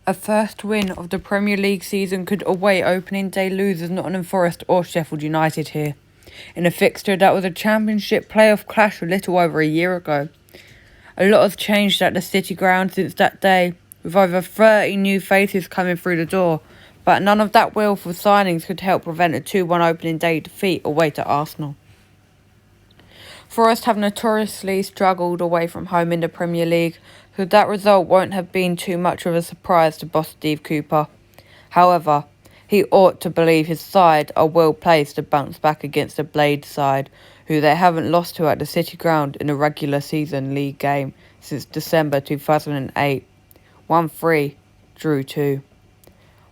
A first win of the Premier League season could await opening day losers Nottingham Forest or Sheffield United here, in a fixture that was a Championship playoff clash a little over a year ago. A lot has changed at the City ground since that day, with over 30 new faces coming through the door, but none of that willful signings could help prevent a 2-1 opening day defeat away to Arsenal. Forest have notoriously struggled away from home in the Premier League, so that result won't have been too much of a surprise to boss Steve Cooper. However, he ought to believe his side are well placed to bounce back against the Blade side, who they haven't lost to at the City ground in a regular season league game since December 2008. Won 3, drew 2.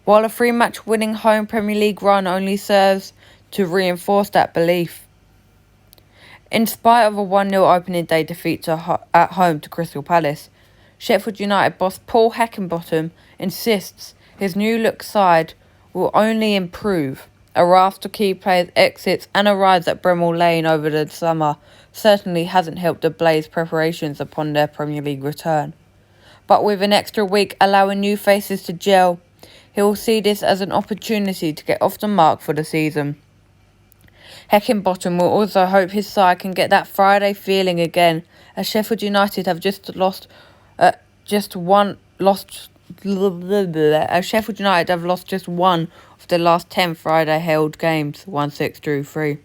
While a 3-match winning home Premier League run only serves to reinforce that belief. In spite of a 1-0 opening day defeat at home to Crystal Palace, Sheffield United boss Paul Heckingbottom insists his new look side will only improve. A raft of key players exits and arrives at Bramall Lane over the summer certainly hasn't helped the Blaze preparations upon their Premier League return. But with an extra week allowing new faces to gel, he will see this as an opportunity to get off the mark for the season. Heckingbottom will also hope his side can get that Friday feeling again, as Sheffield United have Sheffield United have lost just one of their last 10 Friday held games, 1-6, drew 3.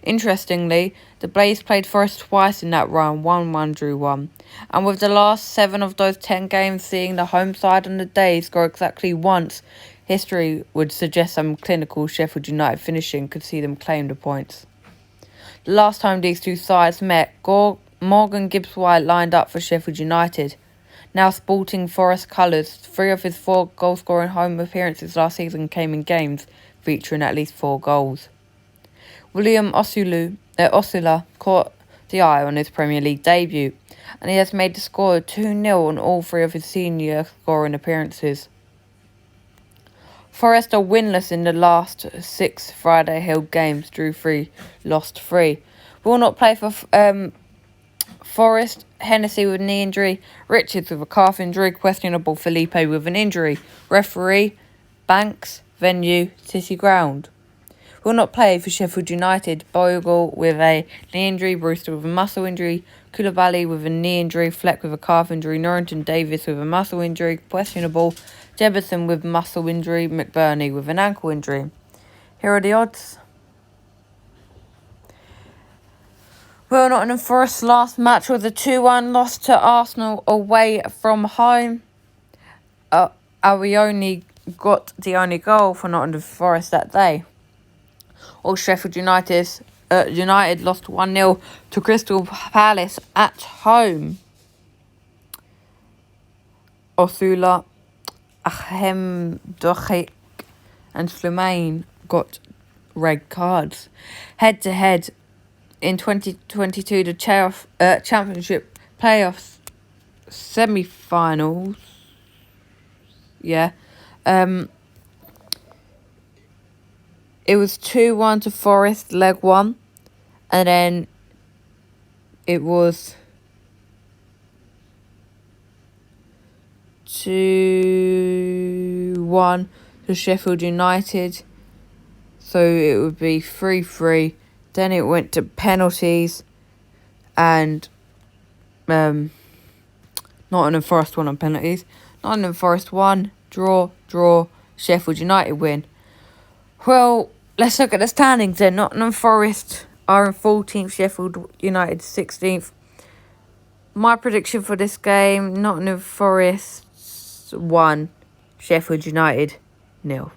Interestingly, the Blaze played Forest twice in that run, 1-1, drew 1. And with the last 7 of those 10 games seeing the home side on the day score exactly once, history would suggest some clinical Sheffield United finishing could see them claim the points. The last time these two sides met, Morgan Gibbs-White lined up for Sheffield United. Now sporting Forest colours, 3 of his 4 goal-scoring home appearances last season came in games featuring at least 4 goals. William Osula caught the eye on his Premier League debut, and he has made the score 2-0 on all 3 of his senior scoring appearances. Forest are winless in the last 6 Friday held games, drew 3, lost 3. Will not play for Forest, Hennessy with knee injury, Richards with a calf injury, questionable Felipe with an injury, referee, Banks, venue, City ground. Will not play for Sheffield United, Bogle with a knee injury, Brewster with a muscle injury, Koulibaly with a knee injury, Fleck with a calf injury, Norrington Davis with a muscle injury, questionable, Jefferson with muscle injury, McBurney with an ankle injury. Here are the odds. Well, Nottingham Forest's last match was a 2-1 loss to Arsenal away from home. We only got the only goal for Nottingham Forest that day. Or Sheffield United lost 1-0 to Crystal Palace at home. Osula, Ahmedouchik and Slimane got red cards. Head-to-head in 2022, the Championship playoffs semi-finals. Yeah. It was 2-1 to Forest, leg 1. And then it was 2-1 to Sheffield United. So it would be 3-3. Then it went to penalties. And Nottingham Forest won on penalties. Nottingham Forest won, draw, Sheffield United win. Well, let's look at the standings then. Nottingham Forest are in 14th, Sheffield United 16th. My prediction for this game, Nottingham Forest 1, Sheffield United 0.